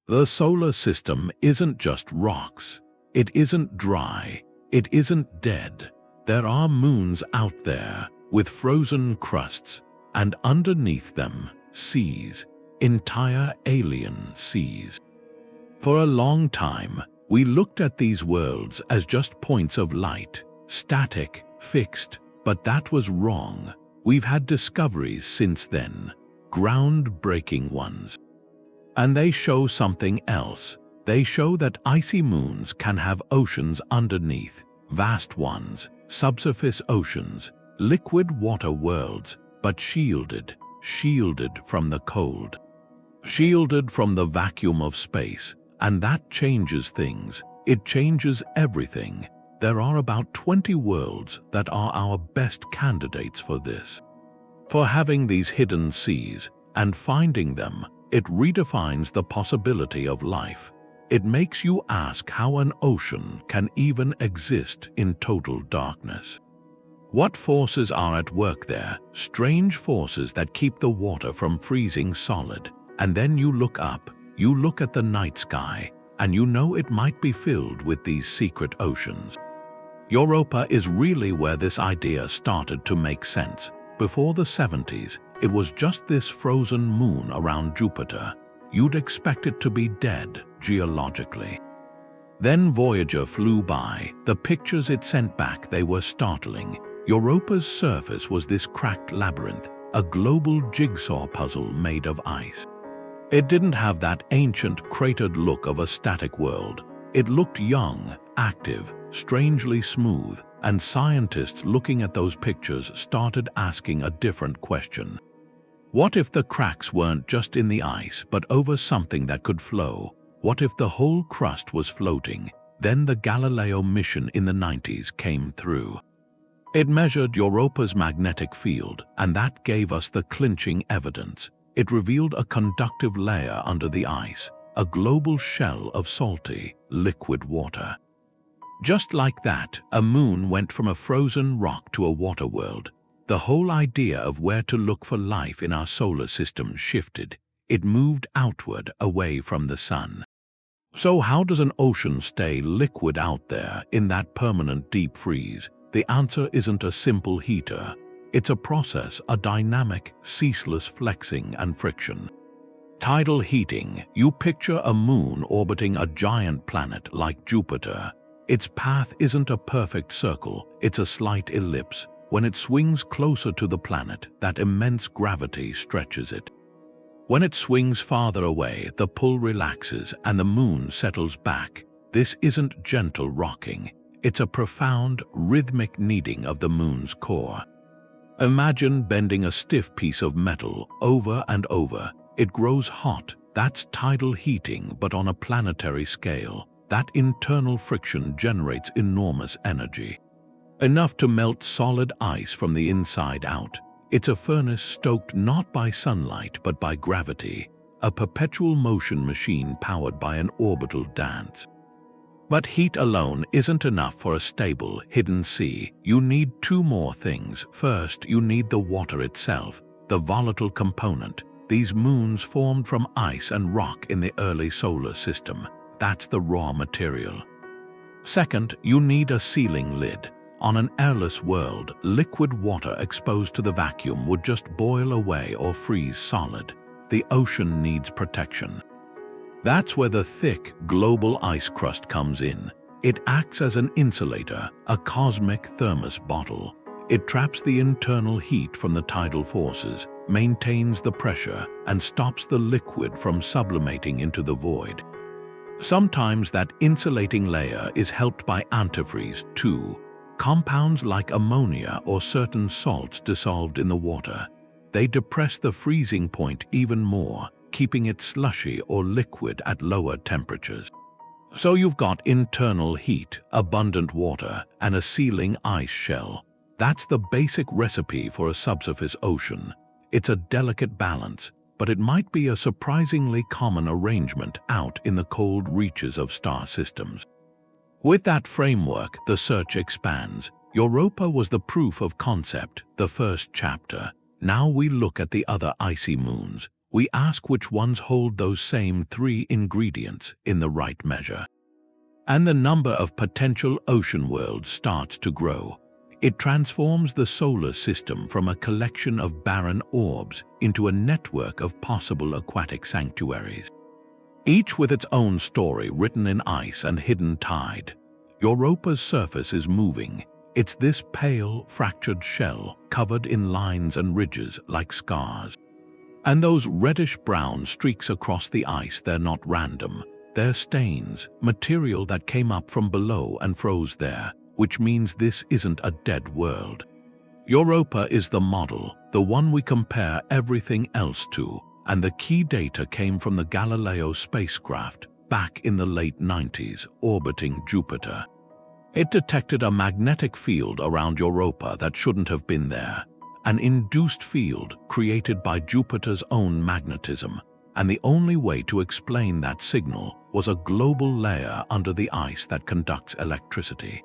The solar system isn't just rocks. It isn't dry. It isn't dead. There are moons out there with frozen crusts, and underneath them, seas, entire alien seas. For a long time, we looked at these worlds as just points of light, static, fixed, but that was wrong. We've had discoveries since then, groundbreaking ones. And they show something else. They show that icy moons can have oceans underneath, vast ones, subsurface oceans, liquid water worlds, but shielded from the cold, shielded from the vacuum of space. And that changes things. It changes everything. There are about 20 worlds that are our best candidates for this. For having these hidden seas and finding them, it redefines the possibility of life. It makes you ask how an ocean can even exist in total darkness. What forces are at work there? Strange forces that keep the water from freezing solid. And then you look up, you look at the night sky, and you know it might be filled with these secret oceans. Europa is really where this idea started to make sense. Before the 70s, it was just this frozen moon around Jupiter. You'd expect it to be dead, geologically. Then Voyager flew by. The pictures it sent back, they were startling. Europa's surface was this cracked labyrinth, a global jigsaw puzzle made of ice. It didn't have that ancient, cratered look of a static world. It looked young, active, strangely smooth, and scientists looking at those pictures started asking a different question. What if the cracks weren't just in the ice, but over something that could flow? What if the whole crust was floating? Then the Galileo mission in the 90s came through. It measured Europa's magnetic field, and that gave us the clinching evidence. It revealed a conductive layer under the ice, a global shell of salty, liquid water. Just like that, a moon went from a frozen rock to a water world. The whole idea of where to look for life in our solar system shifted. It moved outward, away from the sun. So how does an ocean stay liquid out there in that permanent deep freeze? The answer isn't a simple heater. It's a process, a dynamic, ceaseless flexing and friction. Tidal heating. You picture a moon orbiting a giant planet like Jupiter. Its path isn't a perfect circle, it's a slight ellipse. When it swings closer to the planet, that immense gravity stretches it. When it swings farther away, the pull relaxes and the moon settles back. This isn't gentle rocking. It's a profound, rhythmic kneading of the moon's core. Imagine bending a stiff piece of metal over and over. It grows hot. That's tidal heating, but on a planetary scale. That internal friction generates enormous energy. Enough to melt solid ice from the inside out. It's a furnace stoked not by sunlight but by gravity, a perpetual motion machine powered by an orbital dance. But heat alone isn't enough for a stable, hidden sea. You need two more things. First, you need the water itself, the volatile component. These moons formed from ice and rock in the early solar system. That's the raw material. Second, you need a sealing lid. On an airless world, liquid water exposed to the vacuum would just boil away or freeze solid. The ocean needs protection. That's where the thick, global ice crust comes in. It acts as an insulator, a cosmic thermos bottle. It traps the internal heat from the tidal forces, maintains the pressure, and stops the liquid from sublimating into the void. Sometimes that insulating layer is helped by antifreeze too, compounds like ammonia or certain salts dissolved in the water. They depress the freezing point even more, keeping it slushy or liquid at lower temperatures. So you've got internal heat, abundant water, and a sealing ice shell. That's the basic recipe for a subsurface ocean. It's a delicate balance, but it might be a surprisingly common arrangement out in the cold reaches of star systems. With that framework, the search expands. Europa was the proof of concept, the first chapter. Now we look at the other icy moons. We ask which ones hold those same three ingredients in the right measure. And the number of potential ocean worlds starts to grow. It transforms the solar system from a collection of barren orbs into a network of possible aquatic sanctuaries, each with its own story written in ice and hidden tide. Europa's surface is moving. It's this pale, fractured shell covered in lines and ridges like scars. And those reddish-brown streaks across the ice, they're not random. They're stains, material that came up from below and froze there, which means this isn't a dead world. Europa is the model, the one we compare everything else to, and the key data came from the Galileo spacecraft back in the late 90s, orbiting Jupiter. It detected a magnetic field around Europa that shouldn't have been there, an induced field created by Jupiter's own magnetism, and the only way to explain that signal was a global layer under the ice that conducts electricity.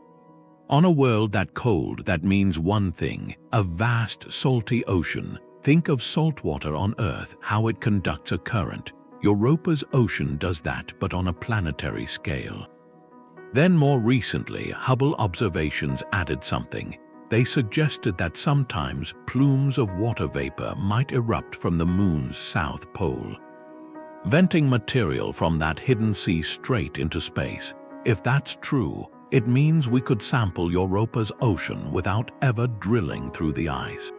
On a world that cold, that means one thing, a vast, salty ocean. Think of salt water on Earth, how it conducts a current. Europa's ocean does that, but on a planetary scale. Then more recently, Hubble observations added something. They suggested that sometimes plumes of water vapor might erupt from the Moon's south pole, venting material from that hidden sea straight into space. If that's true, it means we could sample Europa's ocean without ever drilling through the ice.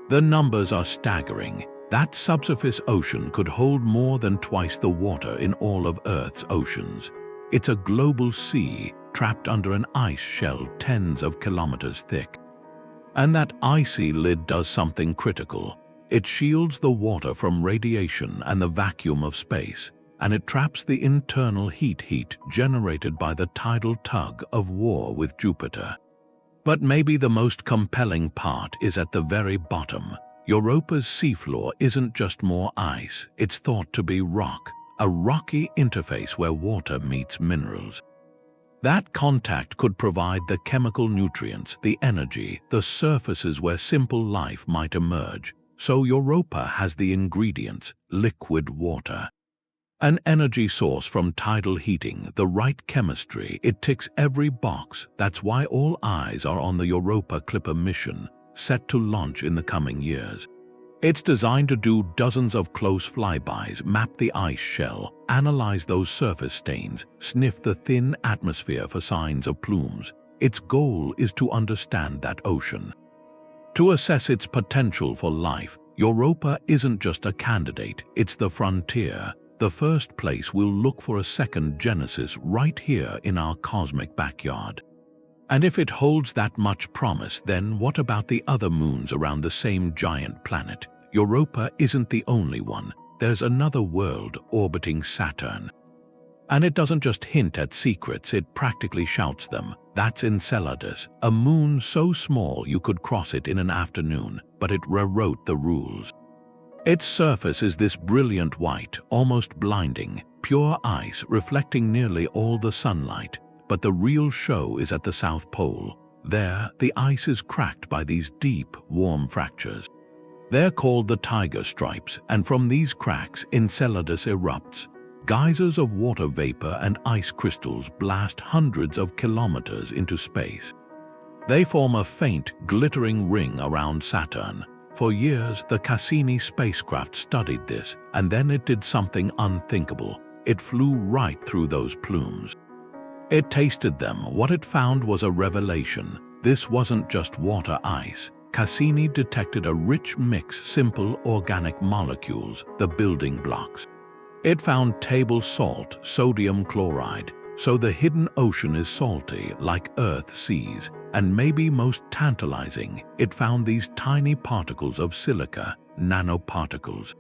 The numbers are staggering. That subsurface ocean could hold more than twice the water in all of Earth's oceans. It's a global sea trapped under an ice shell tens of kilometers thick. And that icy lid does something critical. It shields the water from radiation and the vacuum of space, and it traps the internal heat generated by the tidal tug of war with Jupiter. But maybe the most compelling part is at the very bottom. Europa's seafloor isn't just more ice, it's thought to be rock, a rocky interface where water meets minerals. That contact could provide the chemical nutrients, the energy, the surfaces where simple life might emerge. So Europa has the ingredients: liquid water, an energy source from tidal heating, the right chemistry. It ticks every box. That's why all eyes are on the Europa Clipper mission, set to launch in the coming years. It's designed to do dozens of close flybys, map the ice shell, analyze those surface stains, sniff the thin atmosphere for signs of plumes. Its goal is to understand that ocean, to assess its potential for life. Europa isn't just a candidate, it's the frontier. The first place we'll look for a second Genesis right here in our cosmic backyard. And if it holds that much promise, then what about the other moons around the same giant planet? Europa isn't the only one. There's another world orbiting Saturn. And it doesn't just hint at secrets, it practically shouts them. That's Enceladus, a moon so small you could cross it in an afternoon, but it rewrote the rules. Its surface is this brilliant white, almost blinding, pure ice reflecting nearly all the sunlight. But the real show is at the South Pole. There, the ice is cracked by these deep, warm fractures. They're called the tiger stripes, and from these cracks, Enceladus erupts. Geysers of water vapor and ice crystals blast hundreds of kilometers into space. They form a faint, glittering ring around Saturn. For years, the Cassini spacecraft studied this, and then it did something unthinkable. It flew right through those plumes. It tasted them. What it found was a revelation. This wasn't just water ice. Cassini detected a rich mix, simple organic molecules, the building blocks. It found table salt, sodium chloride. So the hidden ocean is salty, like Earth seas. And maybe most tantalizing, it found these tiny particles of silica, nanoparticles.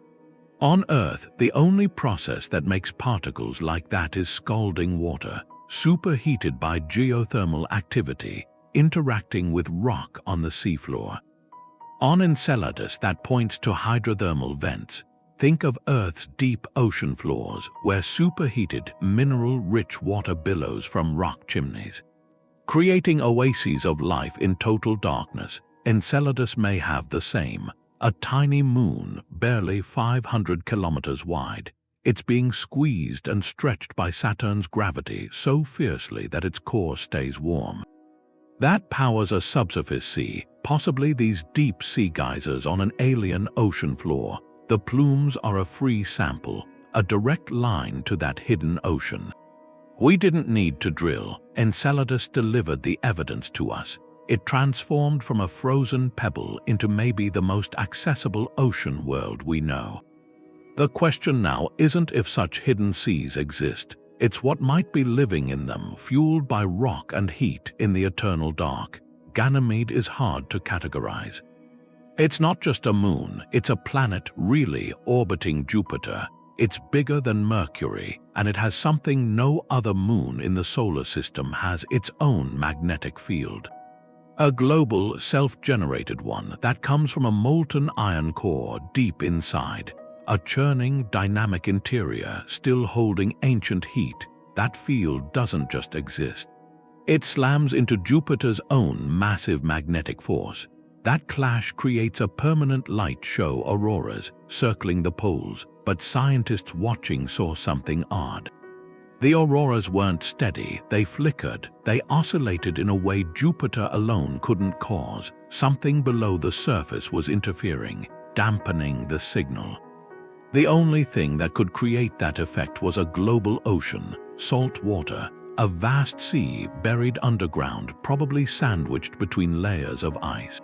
On Earth, the only process that makes particles like that is scalding water, superheated by geothermal activity, interacting with rock on the seafloor. On Enceladus, that points to hydrothermal vents. Think of Earth's deep ocean floors, where superheated, mineral-rich water billows from rock chimneys, creating oases of life in total darkness. Enceladus may have the same. a tiny moon barely 500 kilometers wide. It's being squeezed and stretched by Saturn's gravity so fiercely that its core stays warm. That powers a subsurface sea, possibly these deep sea geysers on an alien ocean floor. The plumes are a free sample, a direct line to that hidden ocean. We didn't need to drill. Enceladus delivered the evidence to us. It transformed from a frozen pebble into maybe the most accessible ocean world we know. The question now isn't if such hidden seas exist. It's what might be living in them, fueled by rock and heat in the eternal dark. Ganymede is hard to categorize. It's not just a moon, it's a planet really orbiting Jupiter. It's bigger than Mercury, and it has something no other moon in the solar system has: its own magnetic field. A global, self-generated one that comes from a molten iron core deep inside. A churning, dynamic interior still holding ancient heat. That field doesn't just exist. It slams into Jupiter's own massive magnetic force. That clash creates a permanent light show, auroras circling the poles, but scientists watching saw something odd. The auroras weren't steady, they flickered, they oscillated in a way Jupiter alone couldn't cause. Something below the surface was interfering, dampening the signal. The only thing that could create that effect was a global ocean, salt water, a vast sea buried underground, probably sandwiched between layers of ice.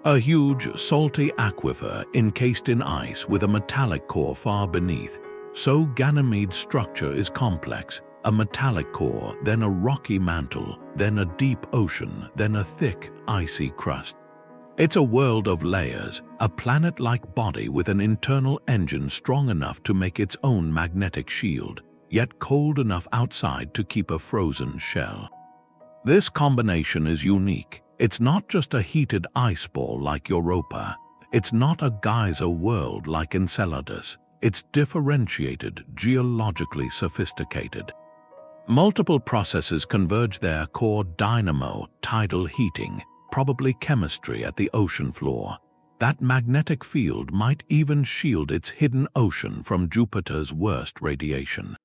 A huge, salty aquifer encased in ice with a metallic core far beneath. So Ganymede's structure is complex: a metallic core, then a rocky mantle, then a deep ocean, then a thick, icy crust. It's a world of layers, a planet-like body with an internal engine strong enough to make its own magnetic shield, yet cold enough outside to keep a frozen shell. This combination is unique. It's not just a heated ice ball like Europa. It's not a geyser world like Enceladus. It's differentiated, geologically sophisticated. Multiple processes converge there: core dynamo, tidal heating, probably chemistry at the ocean floor. That magnetic field might even shield its hidden ocean from Jupiter's worst radiation,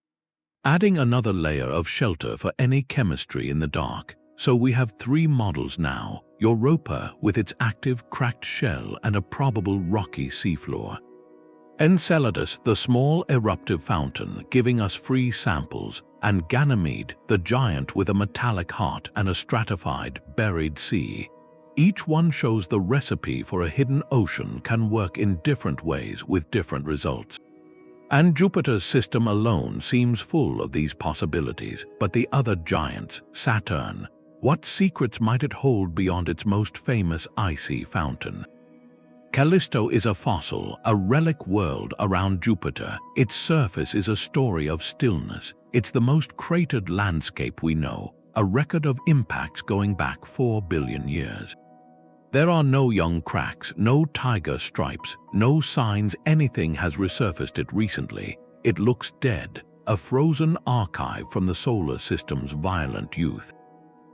adding another layer of shelter for any chemistry in the dark. So we have three models now: Europa with its active cracked shell and a probable rocky seafloor; Enceladus, the small eruptive fountain giving us free samples; and Ganymede, the giant with a metallic heart and a stratified, buried sea. Each one shows the recipe for a hidden ocean can work in different ways with different results. And Jupiter's system alone seems full of these possibilities. But the other giants, Saturn, what secrets might it hold beyond its most famous icy fountain? Callisto is a fossil, a relic world around Jupiter. Its surface is a story of stillness. It's the most cratered landscape we know, a record of impacts going back 4 billion years. There are no young cracks, no tiger stripes, no signs anything has resurfaced it recently. It looks dead, a frozen archive from the solar system's violent youth.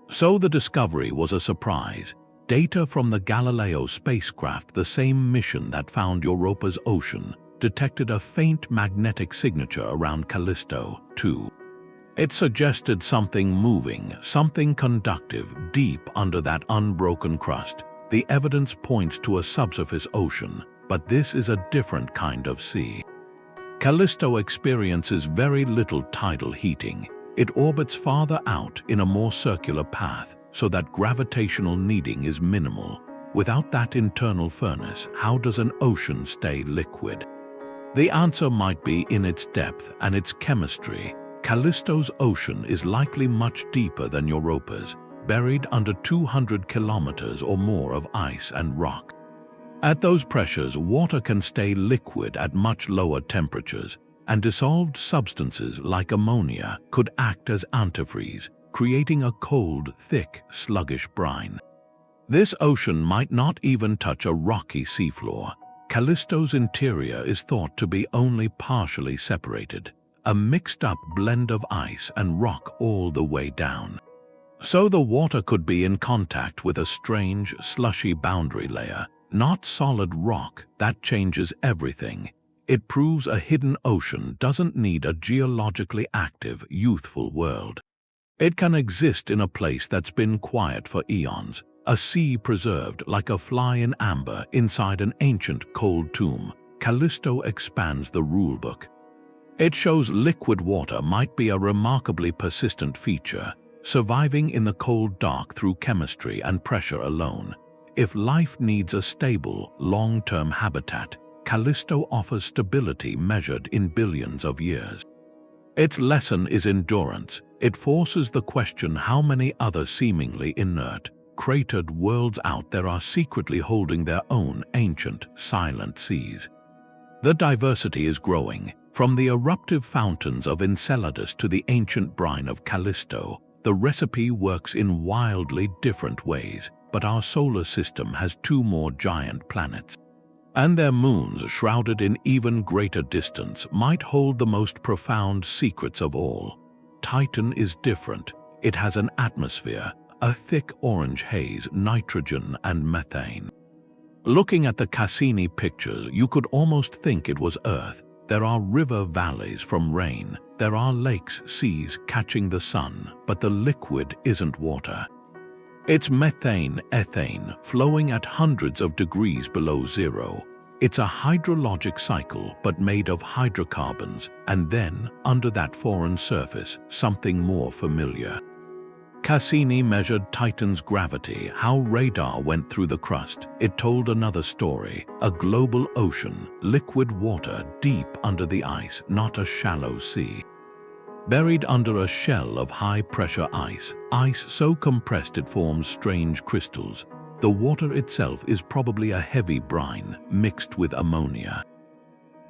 So the discovery was a surprise. Data from the Galileo spacecraft, the same mission that found Europa's ocean, detected a faint magnetic signature around Callisto, too. It suggested something moving, something conductive, deep under that unbroken crust. The evidence points to a subsurface ocean, but this is a different kind of sea. Callisto experiences very little tidal heating. It orbits farther out in a more circular path, so that gravitational kneading is minimal. Without that internal furnace, how does an ocean stay liquid? The answer might be in its depth and its chemistry. Callisto's ocean is likely much deeper than Europa's, buried under 200 kilometers or more of ice and rock. At those pressures, water can stay liquid at much lower temperatures, and dissolved substances like ammonia could act as antifreeze, creating a cold, thick, sluggish brine. This ocean might not even touch a rocky seafloor. Callisto's interior is thought to be only partially separated, a mixed-up blend of ice and rock all the way down. So the water could be in contact with a strange, slushy boundary layer, not solid rock. That changes everything. It proves a hidden ocean doesn't need a geologically active, youthful world. It can exist in a place that's been quiet for eons, a sea preserved like a fly in amber inside an ancient cold tomb. Callisto expands the rulebook. It shows liquid water might be a remarkably persistent feature, surviving in the cold dark through chemistry and pressure alone. If life needs a stable, long-term habitat, Callisto offers stability measured in billions of years. Its lesson is endurance. It forces the question how many other seemingly inert, cratered worlds out there are secretly holding their own ancient, silent seas. The diversity is growing. From the eruptive fountains of Enceladus to the ancient brine of Callisto, the recipe works in wildly different ways, but our solar system has two more giant planets. And their moons, shrouded in even greater distance, might hold the most profound secrets of all. Titan is different. It has an atmosphere, a thick orange haze, nitrogen and methane. Looking at the Cassini pictures, you could almost think it was Earth. There are river valleys from rain. There are lakes, seas catching the sun, but the liquid isn't water. It's methane, ethane, flowing at hundreds of degrees below zero. It's a hydrologic cycle, but made of hydrocarbons, and then, under that foreign surface, something more familiar. Cassini measured Titan's gravity, how radar went through the crust. It told another story, a global ocean, liquid water deep under the ice, not a shallow sea. Buried under a shell of high-pressure ice so compressed it forms strange crystals. The water itself is probably a heavy brine mixed with ammonia.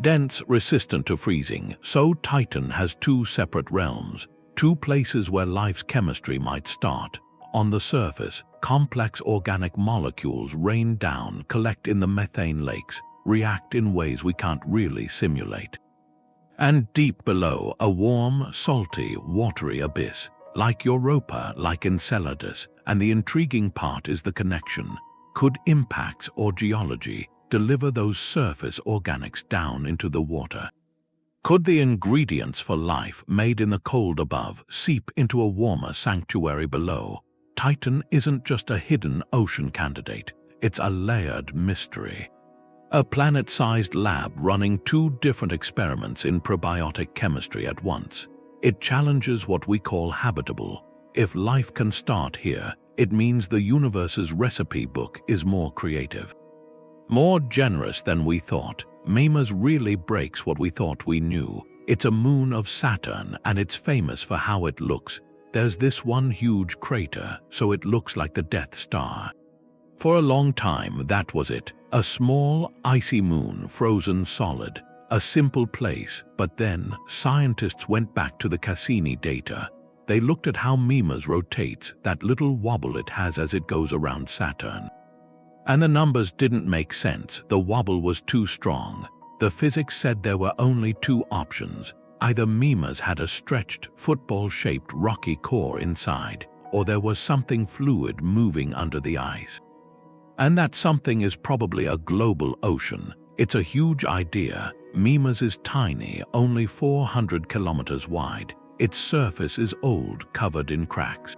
Dense, resistant to freezing, so Titan has two separate realms, two places where life's chemistry might start. On the surface, complex organic molecules rain down, collect in the methane lakes, react in ways we can't really simulate. And deep below, a warm, salty, watery abyss, like Europa, like Enceladus, and the intriguing part is the connection. Could impacts or geology deliver those surface organics down into the water? Could the ingredients for life made in the cold above seep into a warmer sanctuary below? Titan isn't just a hidden ocean candidate, it's a layered mystery. A planet-sized lab running two different experiments in probiotic chemistry at once. It challenges what we call habitable. If life can start here, it means the universe's recipe book is more creative. More generous than we thought. Mimas really breaks what we thought we knew. It's a moon of Saturn, and it's famous for how it looks. There's this one huge crater, so it looks like the Death Star. For a long time, that was it. A small, icy moon, frozen solid. A simple place, but then scientists went back to the Cassini data. They looked at how Mimas rotates, that little wobble it has as it goes around Saturn. And the numbers didn't make sense. The wobble was too strong. The physics said there were only two options. Either Mimas had a stretched, football-shaped rocky core inside, or there was something fluid moving under the ice. And that something is probably a global ocean. It's a huge idea. Mimas is tiny, only 400 kilometers wide. Its surface is old, covered in cracks.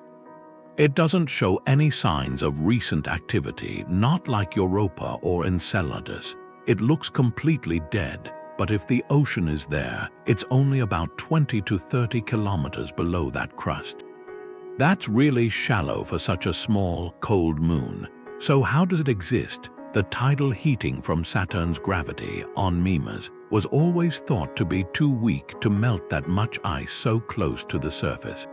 It doesn't show any signs of recent activity, not like Europa or Enceladus. It looks completely dead, but if the ocean is there, it's only about 20 to 30 kilometers below that crust. That's really shallow for such a small, cold moon. So how does it exist? The tidal heating from Saturn's gravity on Mimas was always thought to be too weak to melt that much ice so close to the surface.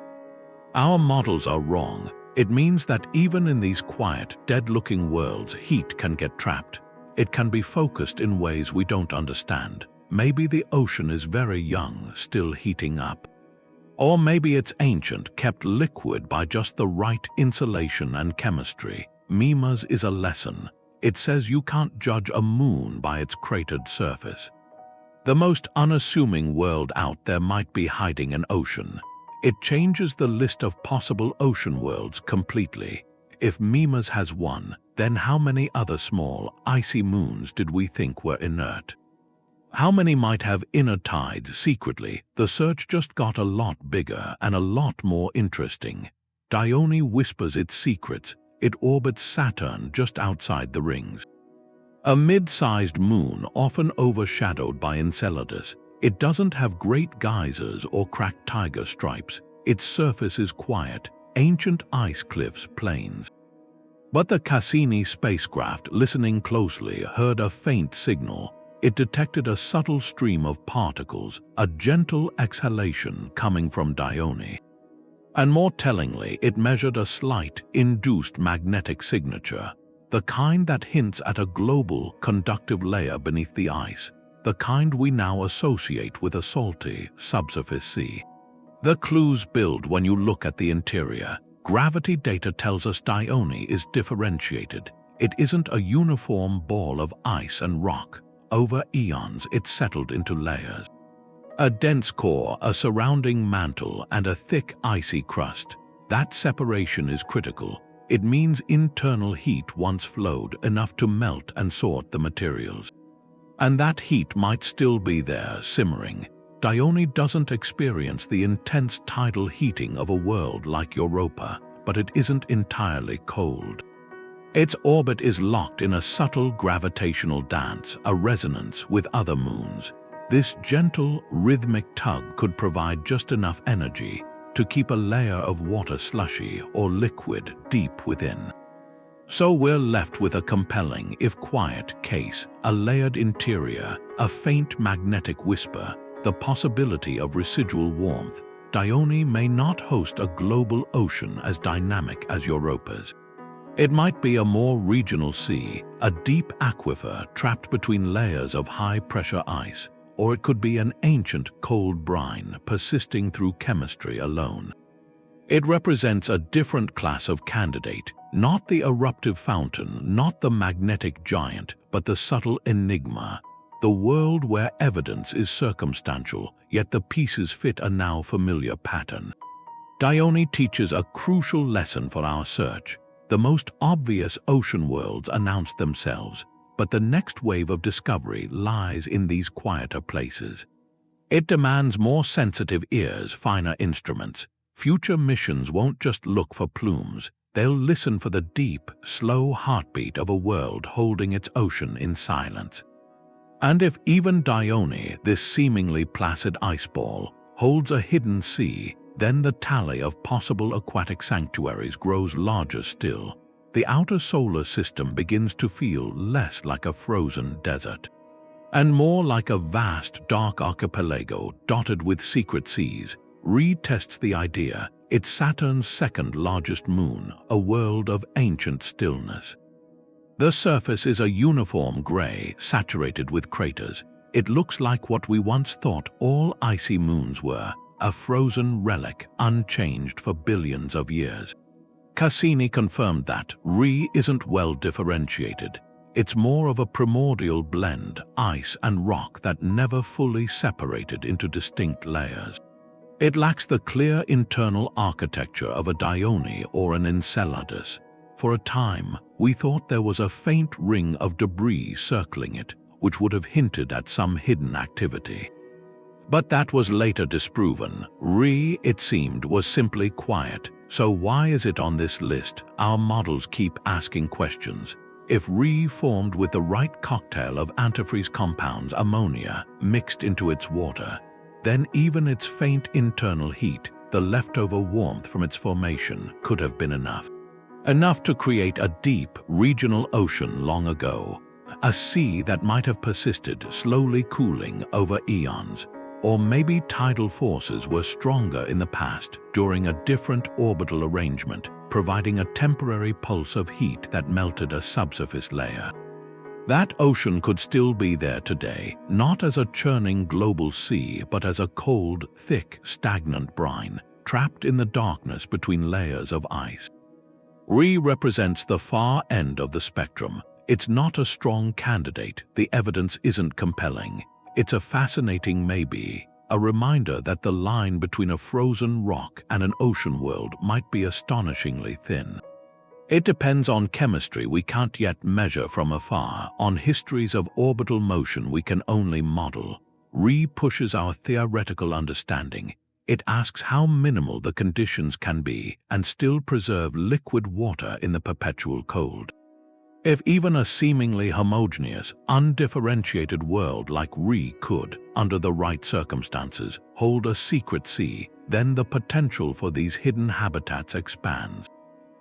Our models are wrong. It means that even in these quiet, dead-looking worlds, heat can get trapped. It can be focused in ways we don't understand. Maybe the ocean is very young, still heating up. Or maybe it's ancient, kept liquid by just the right insulation and chemistry. Mimas is a lesson. It says you can't judge a moon by its cratered surface. The most unassuming world out there might be hiding an ocean. It changes the list of possible ocean worlds completely. If Mimas has one, then how many other small, icy moons did we think were inert? How many might have inner tides secretly? The search just got a lot bigger and a lot more interesting. Dione whispers its secrets. It orbits Saturn just outside the rings. A mid-sized moon, often overshadowed by Enceladus. It doesn't have great geysers or cracked tiger stripes. Its surface is quiet, ancient ice cliffs, plains. But the Cassini spacecraft, listening closely, heard a faint signal. It detected a subtle stream of particles, a gentle exhalation coming from Dione. And more tellingly, it measured a slight, induced magnetic signature, the kind that hints at a global, conductive layer beneath the ice, the kind we now associate with a salty, subsurface sea. The clues build when you look at the interior. Gravity data tells us Dione is differentiated. It isn't a uniform ball of ice and rock. Over eons, it settled into layers. A dense core, a surrounding mantle, and a thick, icy crust. That separation is critical. It means internal heat once flowed, enough to melt and sort the materials. And that heat might still be there, simmering. Dione doesn't experience the intense tidal heating of a world like Europa, but it isn't entirely cold. Its orbit is locked in a subtle gravitational dance, a resonance with other moons. This gentle, rhythmic tug could provide just enough energy to keep a layer of water slushy or liquid deep within. So we're left with a compelling, if quiet, case, a layered interior, a faint magnetic whisper, the possibility of residual warmth. Dione may not host a global ocean as dynamic as Europa's. It might be a more regional sea, a deep aquifer trapped between layers of high-pressure ice, or it could be an ancient cold brine persisting through chemistry alone. It represents a different class of candidate, not the eruptive fountain, not the magnetic giant, but the subtle enigma, the world where evidence is circumstantial, yet the pieces fit a now familiar pattern. Dione teaches a crucial lesson for our search. The most obvious ocean worlds announce themselves, but the next wave of discovery lies in these quieter places. It demands more sensitive ears, finer instruments. Future missions won't just look for plumes, they'll listen for the deep, slow heartbeat of a world holding its ocean in silence. And if even Dione, this seemingly placid ice ball, holds a hidden sea, then the tally of possible aquatic sanctuaries grows larger still. The outer solar system begins to feel less like a frozen desert, and more like a vast, dark archipelago dotted with secret seas. Rhea tests the idea. It's Saturn's second largest moon, a world of ancient stillness. The surface is a uniform gray, saturated with craters. It looks like what we once thought all icy moons were, a frozen relic unchanged for billions of years. Cassini confirmed that Rhea isn't well differentiated. It's more of a primordial blend, ice and rock that never fully separated into distinct layers. It lacks the clear internal architecture of a Dione or an Enceladus. For a time, we thought there was a faint ring of debris circling it, which would have hinted at some hidden activity. But that was later disproven. Rhea, it seemed, was simply quiet. So why is it on this list? Our models keep asking questions. If Rhea formed with the right cocktail of antifreeze compounds, ammonia, mixed into its water, then even its faint internal heat, the leftover warmth from its formation, could have been enough. Enough to create a deep, regional ocean long ago. A sea that might have persisted, slowly cooling over eons. Or maybe tidal forces were stronger in the past during a different orbital arrangement, providing a temporary pulse of heat that melted a subsurface layer. That ocean could still be there today, not as a churning global sea, but as a cold, thick, stagnant brine, trapped in the darkness between layers of ice. Rhea represents the far end of the spectrum. It's not a strong candidate, the evidence isn't compelling. It's a fascinating maybe, a reminder that the line between a frozen rock and an ocean world might be astonishingly thin. It depends on chemistry we can't yet measure from afar, on histories of orbital motion we can only model. Rhea pushes our theoretical understanding. It asks how minimal the conditions can be and still preserve liquid water in the perpetual cold. If even a seemingly homogeneous, undifferentiated world like Rhea could, under the right circumstances, hold a secret sea, then the potential for these hidden habitats expands.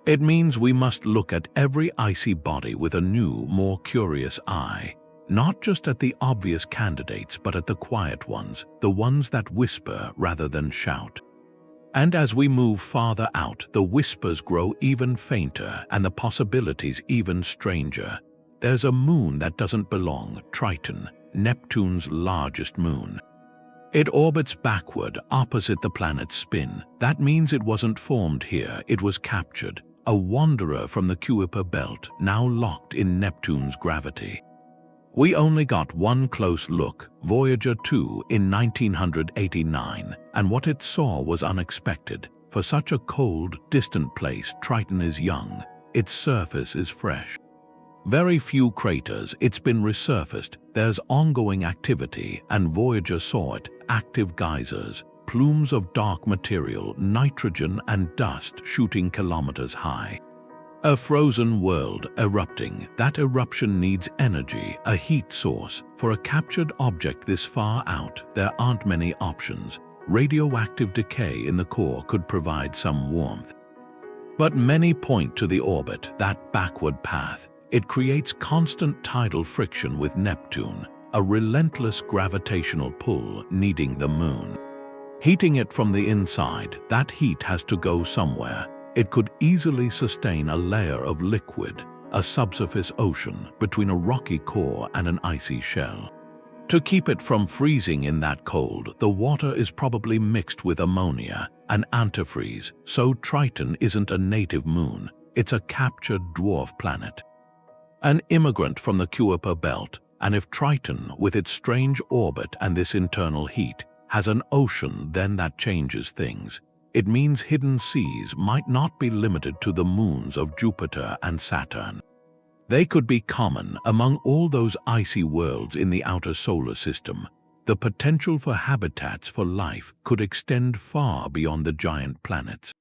It means we must look at every icy body with a new, more curious eye, not just at the obvious candidates but at the quiet ones, the ones that whisper rather than shout. And as we move farther out, the whispers grow even fainter and the possibilities even stranger. There's a moon that doesn't belong, Triton, Neptune's largest moon. It orbits backward, opposite the planet's spin. That means it wasn't formed here, it was captured. A wanderer from the Kuiper belt, now locked in Neptune's gravity. We only got one close look, Voyager 2 in 1989, and what it saw was unexpected. For such a cold, distant place, Triton is young. Its surface is fresh. Very few craters, it's been resurfaced. There's ongoing activity, and Voyager saw it, active geysers. Plumes of dark material, nitrogen and dust shooting kilometers high. A frozen world erupting. That eruption needs energy, a heat source. For a captured object this far out, there aren't many options. Radioactive decay in the core could provide some warmth. But many point to the orbit, that backward path. It creates constant tidal friction with Neptune, a relentless gravitational pull needing the moon. Heating it from the inside, that heat has to go somewhere. It could easily sustain a layer of liquid, a subsurface ocean between a rocky core and an icy shell. To keep it from freezing in that cold, the water is probably mixed with ammonia, an antifreeze, so Triton isn't a native moon, it's a captured dwarf planet. An immigrant from the Kuiper belt, and if Triton, with its strange orbit and this internal heat, has an ocean, then that changes things. It means hidden seas might not be limited to the moons of Jupiter and Saturn. They could be common among all those icy worlds in the outer solar system. The potential for habitats for life could extend far beyond the giant planets.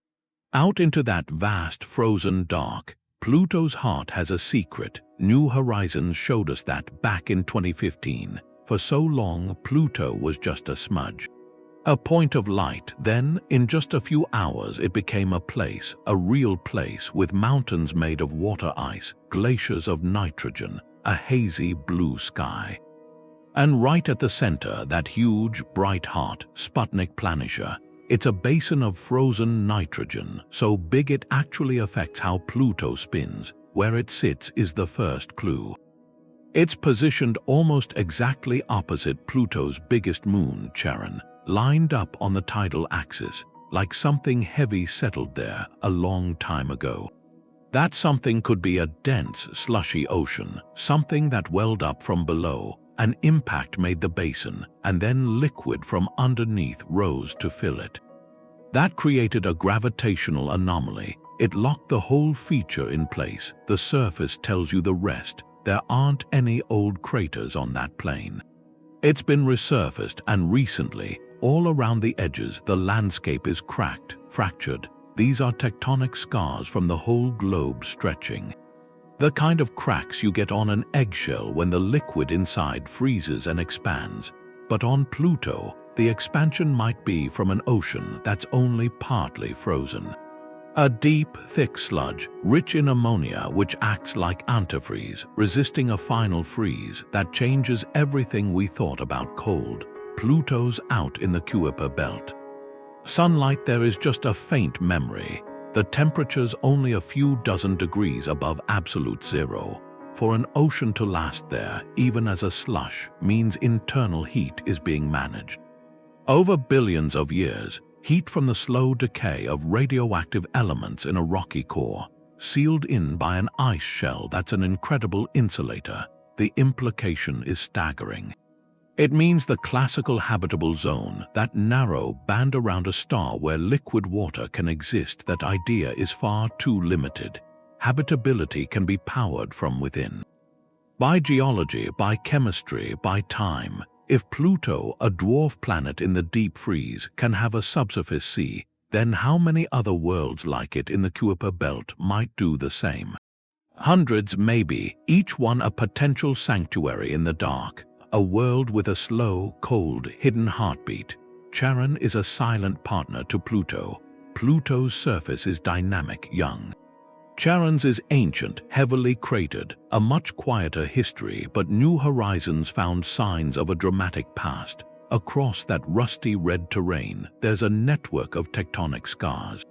Out into that vast frozen dark, Pluto's heart has a secret. New Horizons showed us that back in 2015. For so long, Pluto was just a smudge. A point of light, then, in just a few hours it became a place, a real place with mountains made of water ice, glaciers of nitrogen, a hazy blue sky. And right at the center, that huge, bright hot Sputnik Planitia. It's a basin of frozen nitrogen, so big it actually affects how Pluto spins. Where it sits is the first clue. It's positioned almost exactly opposite Pluto's biggest moon, Charon, lined up on the tidal axis, like something heavy settled there a long time ago. That something could be a dense, slushy ocean, something that welled up from below. An impact made the basin, and then liquid from underneath rose to fill it. That created a gravitational anomaly. It locked the whole feature in place. The surface tells you the rest. There aren't any old craters on that plane. It's been resurfaced, and recently, all around the edges, the landscape is cracked, fractured. These are tectonic scars from the whole globe stretching. The kind of cracks you get on an eggshell when the liquid inside freezes and expands. But on Pluto, the expansion might be from an ocean that's only partly frozen. A deep, thick sludge, rich in ammonia which acts like antifreeze, resisting a final freeze that changes everything we thought about cold. Pluto's out in the Kuiper belt. Sunlight there is just a faint memory. The temperature's only a few dozen degrees above absolute zero. For an ocean to last there, even as a slush, means internal heat is being managed. Over billions of years, heat from the slow decay of radioactive elements in a rocky core, sealed in by an ice shell that's an incredible insulator. The implication is staggering. It means the classical habitable zone, that narrow band around a star where liquid water can exist, that idea is far too limited. habitability can be powered from within. By geology, by chemistry, by time, if Pluto, a dwarf planet in the deep freeze, can have a subsurface sea, then how many other worlds like it in the Kuiper belt might do the same? Hundreds, maybe, each one a potential sanctuary in the dark, a world with a slow, cold, hidden heartbeat. Charon is a silent partner to Pluto. Pluto's surface is dynamic, young. Charon's is ancient, heavily cratered, a much quieter history, but New Horizons found signs of a dramatic past. Across that rusty red terrain, there's a network of tectonic scars.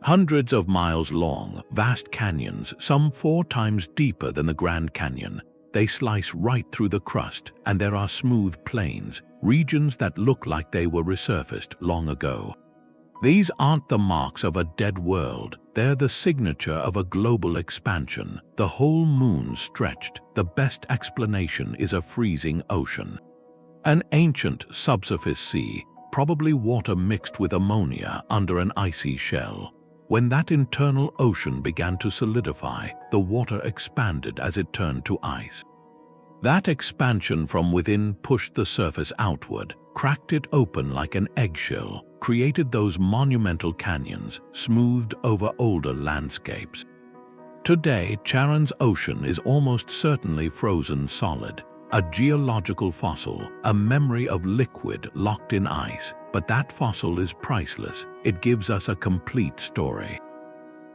Hundreds of miles long, vast canyons, some 4 times deeper than the Grand Canyon. They slice right through the crust, and there are smooth plains, regions that look like they were resurfaced long ago. These aren't the marks of a dead world, they're the signature of a global expansion. The whole moon stretched. The best explanation is a freezing ocean. An ancient subsurface sea, probably water mixed with ammonia under an icy shell. When that internal ocean began to solidify, the water expanded as it turned to ice. That expansion from within pushed the surface outward, cracked it open like an eggshell, created those monumental canyons, smoothed over older landscapes. Today, Charon's ocean is almost certainly frozen solid, a geological fossil, a memory of liquid locked in ice. But that fossil is priceless. It gives us a complete story.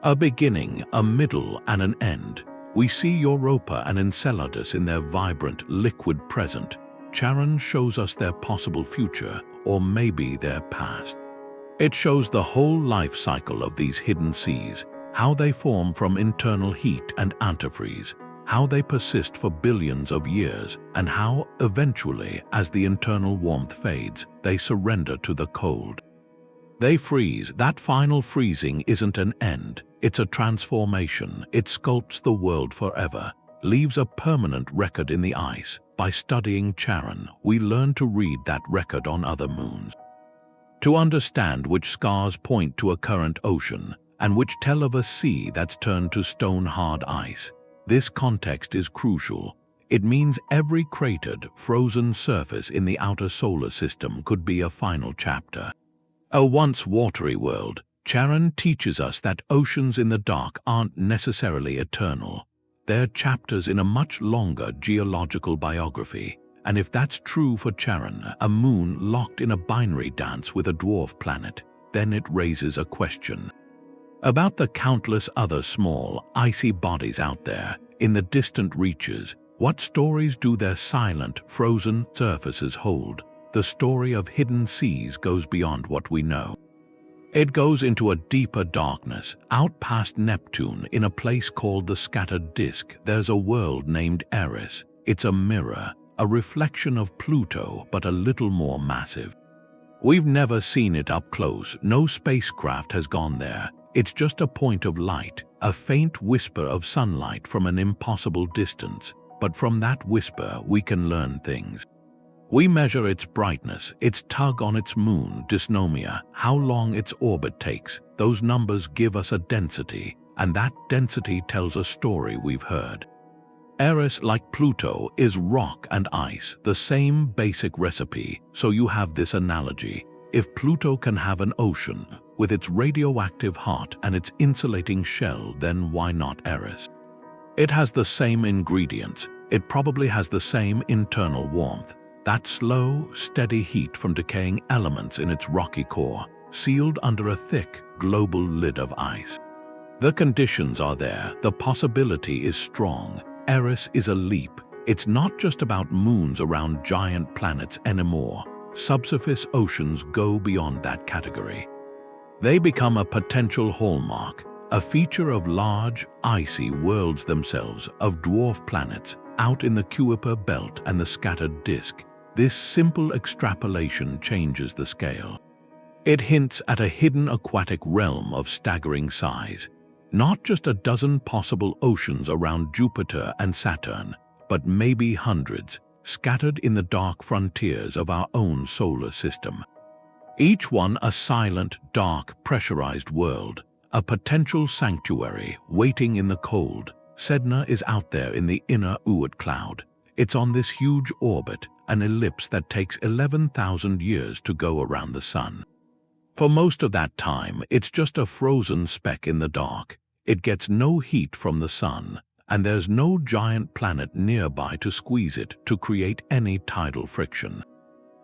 A beginning, a middle, and an end. We see Europa and Enceladus in their vibrant, liquid present. Charon shows us their possible future, or maybe their past. It shows the whole life cycle of these hidden seas, how they form from internal heat and antifreeze, how they persist for billions of years, and how, eventually, as the internal warmth fades, they surrender to the cold. They freeze. That final freezing isn't an end, it's a transformation. It sculpts the world forever, leaves a permanent record in the ice. By studying Charon, we learn to read that record on other moons. To understand which scars point to a current ocean, and which tell of a sea that's turned to stone-hard ice. This context is crucial. It means every cratered, frozen surface in the outer solar system could be a final chapter. A once watery world, Charon teaches us that oceans in the dark aren't necessarily eternal. They're chapters in a much longer geological biography. And if that's true for Charon, a moon locked in a binary dance with a dwarf planet, then it raises a question about the countless other small, icy bodies out there, in the distant reaches. What stories do their silent, frozen surfaces hold? The story of hidden seas goes beyond what we know. It goes into a deeper darkness. Out past Neptune, in a place called the Scattered Disk, there's a world named Eris. It's a mirror, a reflection of Pluto, but a little more massive. We've never seen it up close. No spacecraft has gone there. It's just a point of light, a faint whisper of sunlight from an impossible distance. But from that whisper, we can learn things. We measure its brightness, its tug on its moon, dysnomia, how long its orbit takes. Those numbers give us a density, and that density tells a story we've heard. Eris, like Pluto, is rock and ice, the same basic recipe. So you have this analogy. If Pluto can have an ocean, with its radioactive heart and its insulating shell, then why not Eris? It has the same ingredients. It probably has the same internal warmth. That slow, steady heat from decaying elements in its rocky core, sealed under a thick, global lid of ice. The conditions are there. The possibility is strong. Eris is a leap. It's not just about moons around giant planets anymore. Subsurface oceans go beyond that category. They become a potential hallmark, a feature of large, icy worlds themselves, of dwarf planets, out in the Kuiper belt and the Scattered Disk. This simple extrapolation changes the scale. It hints at a hidden aquatic realm of staggering size. Not just a dozen possible oceans around Jupiter and Saturn, but maybe hundreds, scattered in the dark frontiers of our own solar system. Each one a silent, dark, pressurized world, a potential sanctuary waiting in the cold. Sedna is out there in the inner Oort cloud. It's on this huge orbit, an ellipse that takes 11,000 years to go around the Sun. For most of that time, it's just a frozen speck in the dark. It gets no heat from the Sun, and there's no giant planet nearby to squeeze it to create any tidal friction.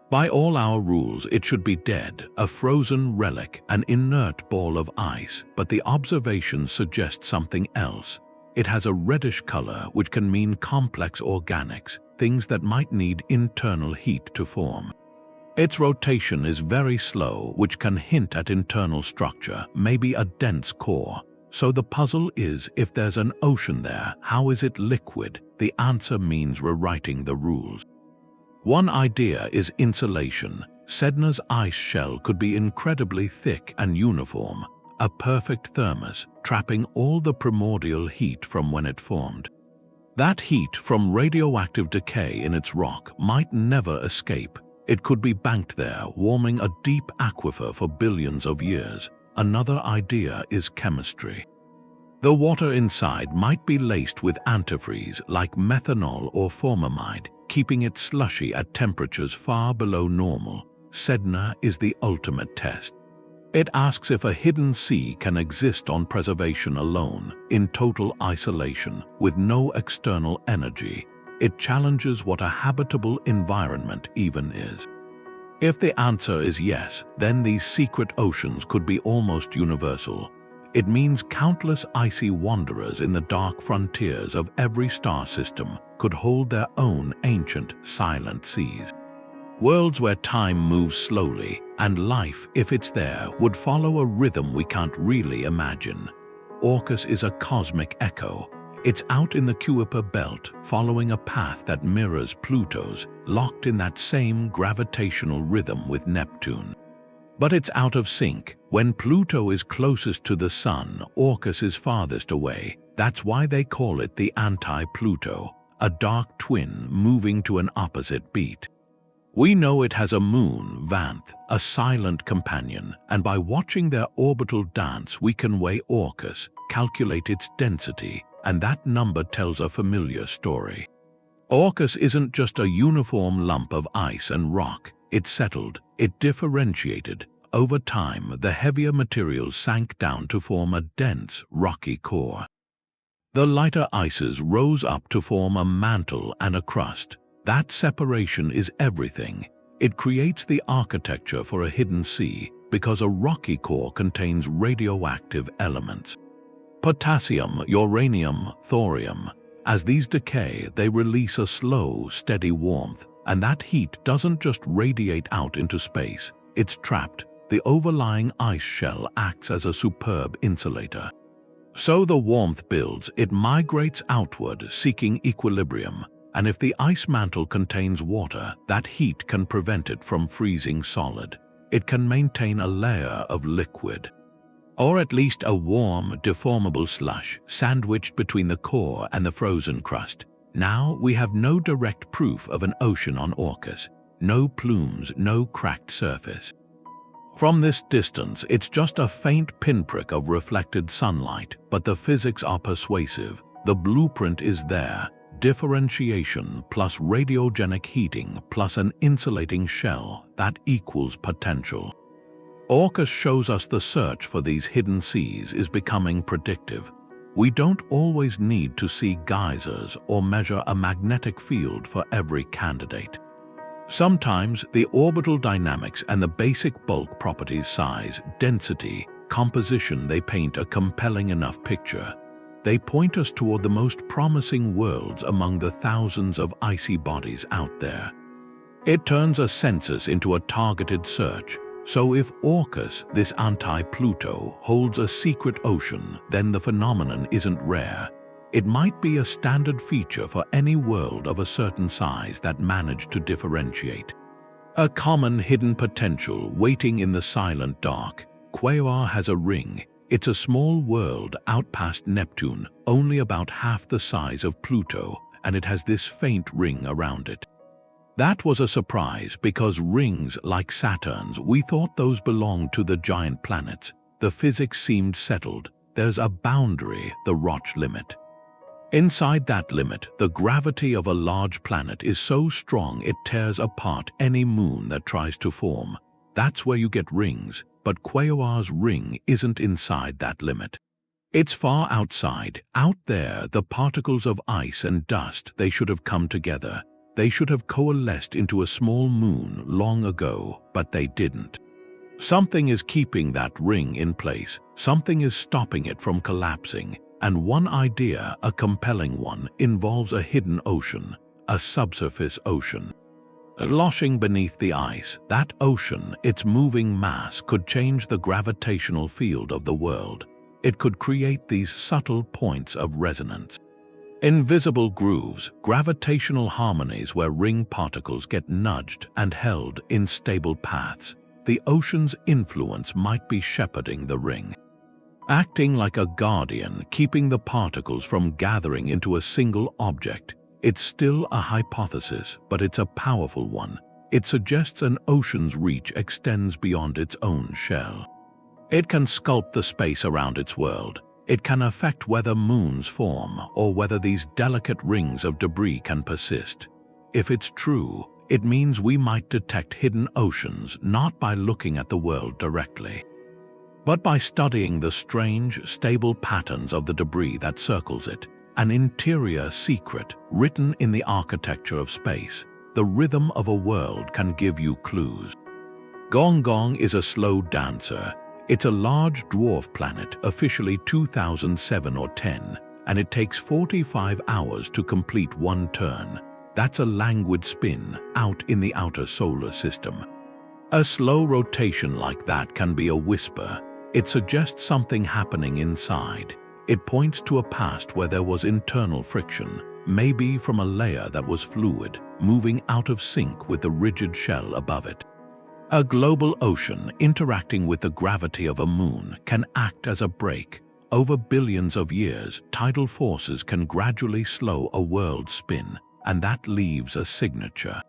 By all our rules, it should be dead, a frozen relic, an inert ball of ice, but the observations suggest something else. It has a reddish color, which can mean complex organics, things that might need internal heat to form. Its rotation is very slow, which can hint at internal structure, maybe a dense core. So the puzzle is, if there's an ocean there, how is it liquid? The answer means rewriting the rules. One idea is insulation. Sedna's ice shell could be incredibly thick and uniform, a perfect thermos, trapping all the primordial heat from when it formed. That heat from radioactive decay in its rock might never escape. It could be banked there, warming a deep aquifer for billions of years. Another idea is chemistry. The water inside might be laced with antifreeze like methanol or formamide, keeping it slushy at temperatures far below normal. Sedna is the ultimate test. It asks if a hidden sea can exist on preservation alone, in total isolation, with no external energy. It challenges what a habitable environment even is. If the answer is yes, then these secret oceans could be almost universal. It means countless icy wanderers in the dark frontiers of every star system could hold their own ancient, silent seas. Worlds where time moves slowly, and life, if it's there, would follow a rhythm we can't really imagine. Orcus is a cosmic echo. It's out in the Kuiper belt, following a path that mirrors Pluto's, locked in that same gravitational rhythm with Neptune. But it's out of sync. When Pluto is closest to the Sun, Orcus is farthest away. That's why they call it the Anti-Pluto, a dark twin moving to an opposite beat. We know it has a moon, Vanth, a silent companion, and by watching their orbital dance we can weigh Orcus, calculate its density, and that number tells a familiar story. Orcus isn't just a uniform lump of ice and rock. It settled, it differentiated. Over time, the heavier materials sank down to form a dense, rocky core. The lighter ices rose up to form a mantle and a crust. That separation is everything. It creates the architecture for a hidden sea, because a rocky core contains radioactive elements. Potassium, uranium, thorium. As these decay, they release a slow, steady warmth, and that heat doesn't just radiate out into space. It's trapped. The overlying ice shell acts as a superb insulator. So the warmth builds, it migrates outward, seeking equilibrium. And if the ice mantle contains water, that heat can prevent it from freezing solid. It can maintain a layer of liquid, or at least a warm, deformable slush sandwiched between the core and the frozen crust. Now we have no direct proof of an ocean on Orcus, no plumes, no cracked surface. From this distance, it's just a faint pinprick of reflected sunlight, but the physics are persuasive. The blueprint is there. Differentiation plus radiogenic heating plus an insulating shell, that equals potential. Orcus shows us the search for these hidden seas is becoming predictive. We don't always need to see geysers or measure a magnetic field for every candidate. Sometimes the orbital dynamics and the basic bulk properties, size, density, composition, they paint a compelling enough picture. They point us toward the most promising worlds among the thousands of icy bodies out there. It turns a census into a targeted search. So if Orcus, this anti-Pluto, holds a secret ocean, then the phenomenon isn't rare. It might be a standard feature for any world of a certain size that managed to differentiate. A common hidden potential waiting in the silent dark. Quaoar has a ring. It's a small world out past Neptune, only about half the size of Pluto, and it has this faint ring around it. That was a surprise because rings like Saturn's, we thought those belonged to the giant planets. The physics seemed settled. There's a boundary, the Roche limit. Inside that limit, the gravity of a large planet is so strong it tears apart any moon that tries to form. That's where you get rings, but Quaoar's ring isn't inside that limit. It's far outside. Out there, the particles of ice and dust, they should have come together. They should have coalesced into a small moon long ago, but they didn't. Something is keeping that ring in place. Something is stopping it from collapsing. And one idea, a compelling one, involves a hidden ocean, a subsurface ocean. Sloshing beneath the ice, that ocean, its moving mass, could change the gravitational field of the world. It could create these subtle points of resonance. Invisible grooves, gravitational harmonies where ring particles get nudged and held in stable paths. The ocean's influence might be shepherding the ring, acting like a guardian, keeping the particles from gathering into a single object. It's still a hypothesis, but it's a powerful one. It suggests an ocean's reach extends beyond its own shell. It can sculpt the space around its world. It can affect whether moons form or whether these delicate rings of debris can persist. If it's true, it means we might detect hidden oceans not by looking at the world directly, but by studying the strange, stable patterns of the debris that circles it. An interior secret written in the architecture of space. The rhythm of a world can give you clues. Gong Gong is a slow dancer. It's a large dwarf planet, officially 2007 or 10, and it takes 45 hours to complete one turn. That's a languid spin out in the outer solar system. A slow rotation like that can be a whisper. It suggests something happening inside. It points to a past where there was internal friction, maybe from a layer that was fluid, moving out of sync with the rigid shell above it. A global ocean interacting with the gravity of a moon can act as a brake. Over billions of years, tidal forces can gradually slow a world's spin, and that leaves a signature.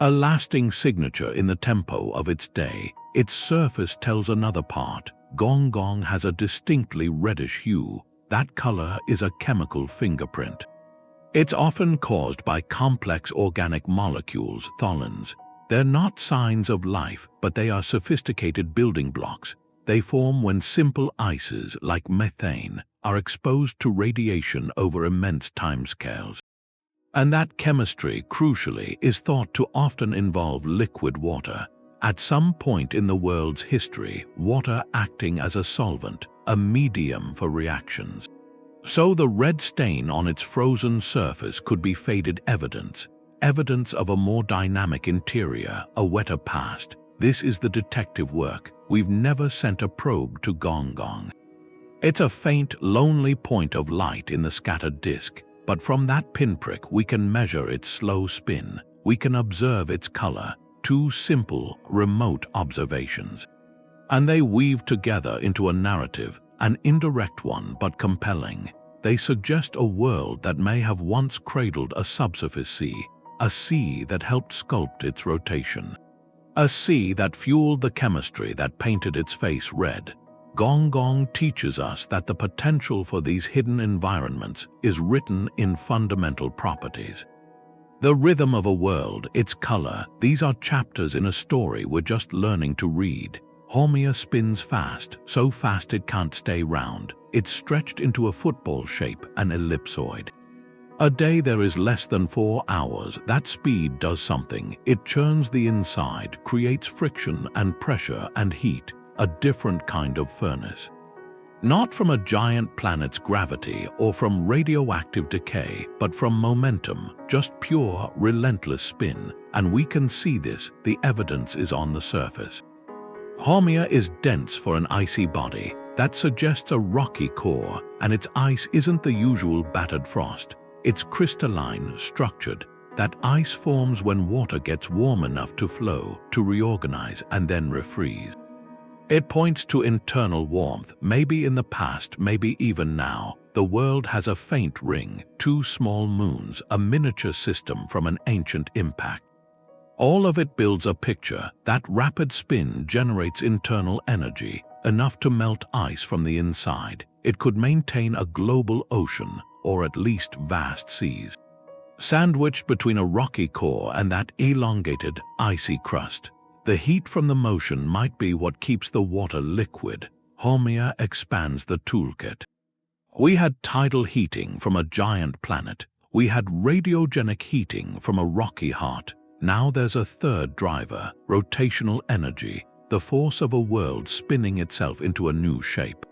A lasting signature in the tempo of its day. Its surface tells another part. Gong Gong has a distinctly reddish hue. That color is a chemical fingerprint. It's often caused by complex organic molecules, tholins. They're not signs of life, but they are sophisticated building blocks. They form when simple ices, like methane, are exposed to radiation over immense timescales. And that chemistry, crucially, is thought to often involve liquid water. At some point in the world's history, water acting as a solvent, a medium for reactions. So the red stain on its frozen surface could be faded evidence of a more dynamic interior, a wetter past. This is the detective work. We've never sent a probe to Gong Gong. It's a faint, lonely point of light in the scattered disk, but from that pinprick we can measure its slow spin. We can observe its color. Two simple, remote observations. And they weave together into a narrative, an indirect one but compelling. They suggest a world that may have once cradled a subsurface sea, a sea that helped sculpt its rotation, a sea that fueled the chemistry that painted its face red. Gong Gong teaches us that the potential for these hidden environments is written in fundamental properties. The rhythm of a world, its color, these are chapters in a story we're just learning to read. Haumea spins fast, so fast it can't stay round. It's stretched into a football shape, an ellipsoid. A day there is less than 4 hours. That speed does something. It churns the inside, creates friction and pressure and heat, a different kind of furnace. Not from a giant planet's gravity or from radioactive decay, but from momentum, just pure, relentless spin. And we can see this, the evidence is on the surface. Haumea is dense for an icy body. That suggests a rocky core, and its ice isn't the usual battered frost. It's crystalline, structured. That ice forms when water gets warm enough to flow, to reorganize, and then refreeze. It points to internal warmth, maybe in the past, maybe even now. The world has a faint ring, 2 small moons, a miniature system from an ancient impact. All of it builds a picture. That rapid spin generates internal energy. enough to melt ice from the inside. It could maintain a global ocean, or at least vast seas. Sandwiched between a rocky core and that elongated, icy crust, the heat from the motion might be what keeps the water liquid. Rhea expands the toolkit. We had tidal heating from a giant planet. We had radiogenic heating from a rocky heart. Now there's a third driver, rotational energy, the force of a world spinning itself into a new shape.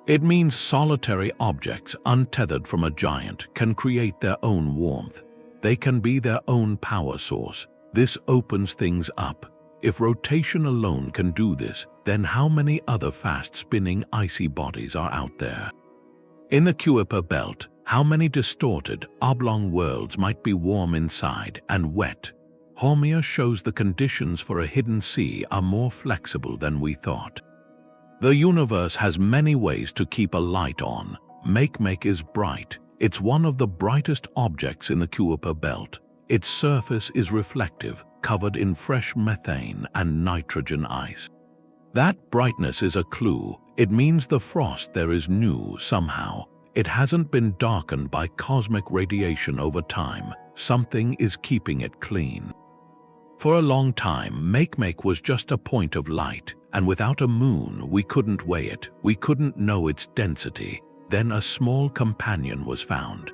It means solitary objects untethered from a giant can create their own warmth. They can be their own power source. This opens things up. If rotation alone can do this, then how many other fast-spinning icy bodies are out there? In the Kuiper belt, how many distorted, oblong worlds might be warm inside and wet? Rhea shows the conditions for a hidden sea are more flexible than we thought. The universe has many ways to keep a light on. Makemake is bright. It's one of the brightest objects in the Kuiper belt. Its surface is reflective, covered in fresh methane and nitrogen ice. That brightness is a clue. It means the frost there is new somehow. It hasn't been darkened by cosmic radiation over time. Something is keeping it clean. For a long time, Makemake was just a point of light, and without a moon, we couldn't weigh it. We couldn't know its density. Then a small companion was found.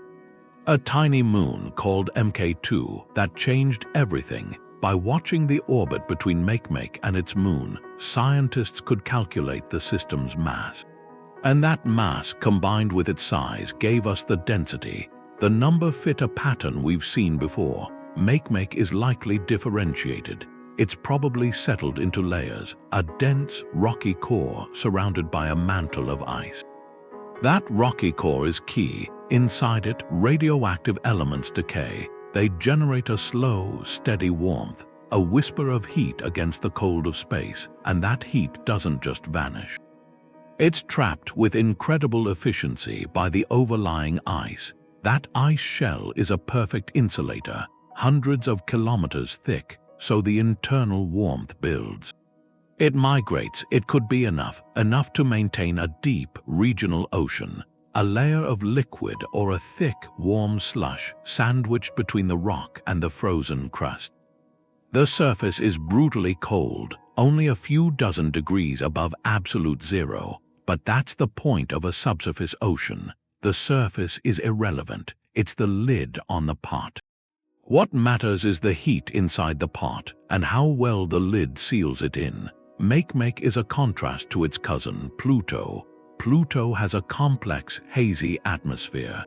A tiny moon called MK2 that changed everything. By watching the orbit between Makemake and its moon, scientists could calculate the system's mass. And that mass, combined with its size, gave us the density. The number fit a pattern we've seen before. Makemake is likely differentiated. It's probably settled into layers, a dense, rocky core surrounded by a mantle of ice. That rocky core is key. Inside it, radioactive elements decay. They generate a slow, steady warmth, a whisper of heat against the cold of space, and that heat doesn't just vanish. It's trapped with incredible efficiency by the overlying ice. That ice shell is a perfect insulator, hundreds of kilometers thick, so the internal warmth builds. It migrates. It could be enough to maintain a deep, regional ocean, a layer of liquid or a thick, warm slush sandwiched between the rock and the frozen crust. The surface is brutally cold, only a few dozen degrees above absolute zero, but that's the point of a subsurface ocean. The surface is irrelevant. It's the lid on the pot. What matters is the heat inside the pot and how well the lid seals it in. Makemake is a contrast to its cousin, Pluto. Pluto has a complex, hazy atmosphere.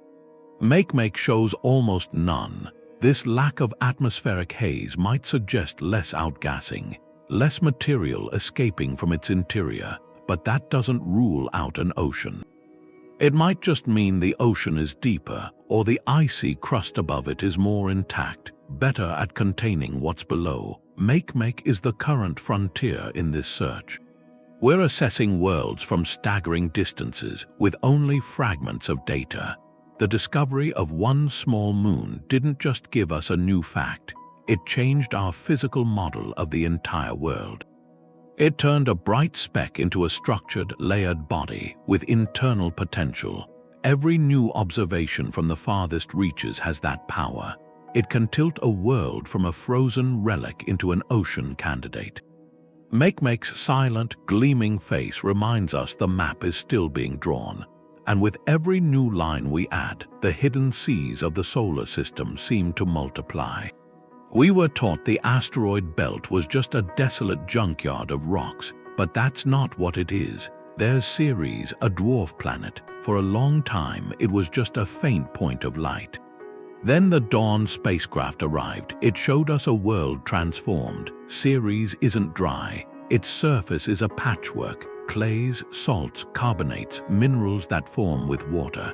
Makemake shows almost none. This lack of atmospheric haze might suggest less outgassing, less material escaping from its interior, but that doesn't rule out an ocean. It might just mean the ocean is deeper, or the icy crust above it is more intact, better at containing what's below. Makemake is the current frontier in this search. We're assessing worlds from staggering distances with only fragments of data. The discovery of one small moon didn't just give us a new fact. It changed our physical model of the entire world. It turned a bright speck into a structured, layered body with internal potential. Every new observation from the farthest reaches has that power. It can tilt a world from a frozen relic into an ocean candidate. Makemake's silent, gleaming face reminds us the map is still being drawn. And with every new line we add, the hidden seas of the solar system seem to multiply. We were taught the asteroid belt was just a desolate junkyard of rocks, but that's not what it is. There's Ceres, a dwarf planet. For a long time, it was just a faint point of light. Then the Dawn spacecraft arrived. It showed us a world transformed. Ceres isn't dry. Its surface is a patchwork, clays, salts, carbonates, minerals that form with water.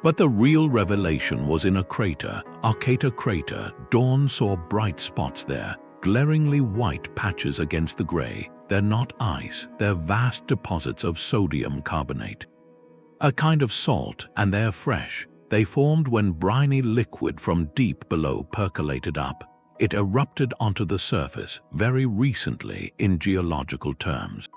But the real revelation was in a crater, Arcata crater. Dawn saw bright spots there, glaringly white patches against the gray. They're not ice, they're vast deposits of sodium carbonate. A kind of salt, and they're fresh. They formed when briny liquid from deep below percolated up. It erupted onto the surface very recently in geological terms.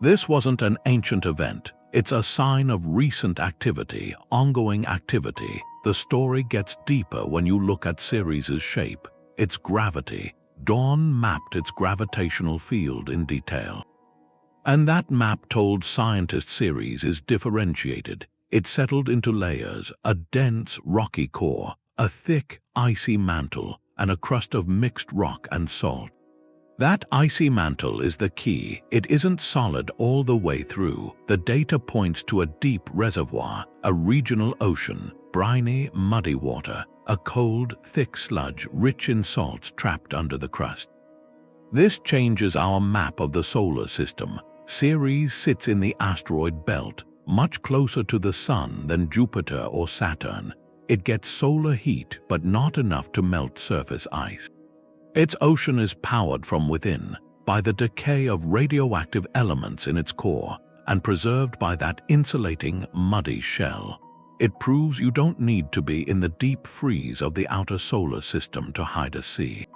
This wasn't an ancient event. It's a sign of recent activity, ongoing activity. The story gets deeper when you look at Ceres' shape, its gravity. Dawn mapped its gravitational field in detail. And that map told scientists Ceres is differentiated. It settled into layers, a dense, rocky core, a thick, icy mantle, and a crust of mixed rock and salt. That icy mantle is the key. It isn't solid all the way through. The data points to a deep reservoir, a regional ocean, briny, muddy water, a cold, thick sludge rich in salts trapped under the crust. This changes our map of the solar system. Ceres sits in the asteroid belt, much closer to the Sun than Jupiter or Saturn. It gets solar heat, but not enough to melt surface ice. Its ocean is powered from within by the decay of radioactive elements in its core and preserved by that insulating, muddy shell. It proves you don't need to be in the deep freeze of the outer solar system to hide a sea.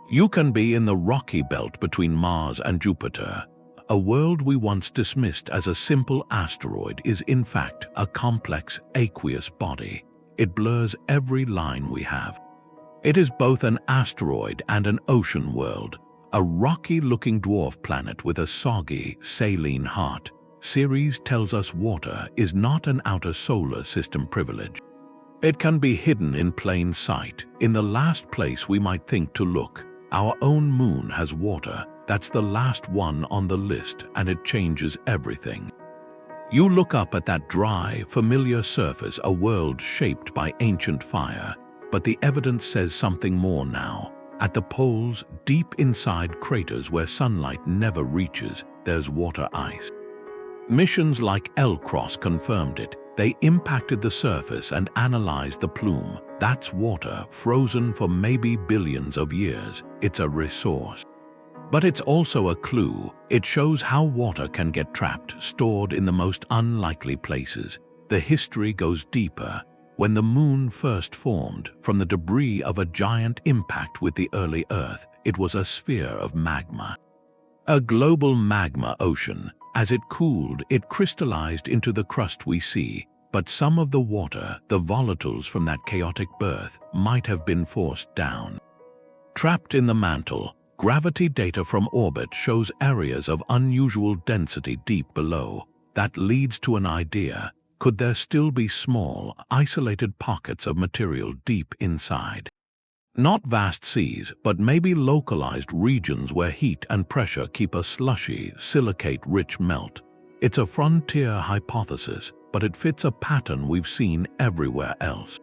You can be in the rocky belt between Mars and Jupiter. A world we once dismissed as a simple asteroid is in fact a complex, aqueous body. It blurs every line we have. It is both an asteroid and an ocean world, a rocky-looking dwarf planet with a soggy, saline heart. Ceres tells us water is not an outer solar system privilege. It can be hidden in plain sight, in the last place we might think to look. Our own moon has water. That's the last one on the list, and it changes everything. You look up at that dry, familiar surface, a world shaped by ancient fire, but the evidence says something more now. At the poles, deep inside craters where sunlight never reaches, there's water ice. Missions like L-Cross confirmed it. They impacted the surface and analyzed the plume. That's water, frozen for maybe billions of years. It's a resource. But it's also a clue. It shows how water can get trapped, stored in the most unlikely places. The history goes deeper. When the moon first formed, from the debris of a giant impact with the early Earth, it was a sphere of magma. A global magma ocean. As it cooled, it crystallized into the crust we see, but some of the water, the volatiles from that chaotic birth, might have been forced down. Trapped in the mantle, gravity data from orbit shows areas of unusual density deep below. That leads to an idea. Could there still be small, isolated pockets of material deep inside? Not vast seas, but maybe localized regions where heat and pressure keep a slushy, silicate-rich melt. It's a frontier hypothesis, but it fits a pattern we've seen everywhere else.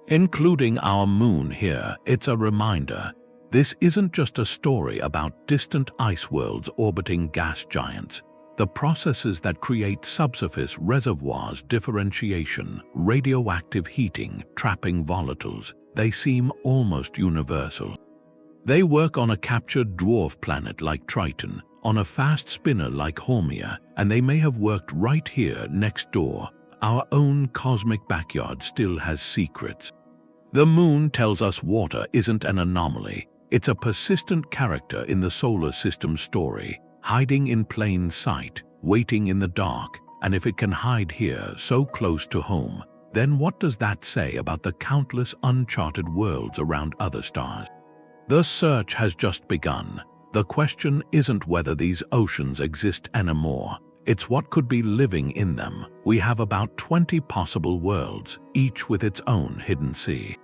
Including our moon here, it's a reminder. This isn't just a story about distant ice worlds orbiting gas giants. The processes that create subsurface reservoirs, differentiation, radioactive heating, trapping volatiles, they seem almost universal. They work on a captured dwarf planet like Triton, on a fast spinner like Haumea, and they may have worked right here next door. Our own cosmic backyard still has secrets. The moon tells us water isn't an anomaly. It's a persistent character in the solar system story, hiding in plain sight, waiting in the dark, and if it can hide here so close to home, then what does that say about the countless uncharted worlds around other stars? The search has just begun. The question isn't whether these oceans exist anymore. It's what could be living in them. We have about 20 possible worlds, each with its own hidden sea.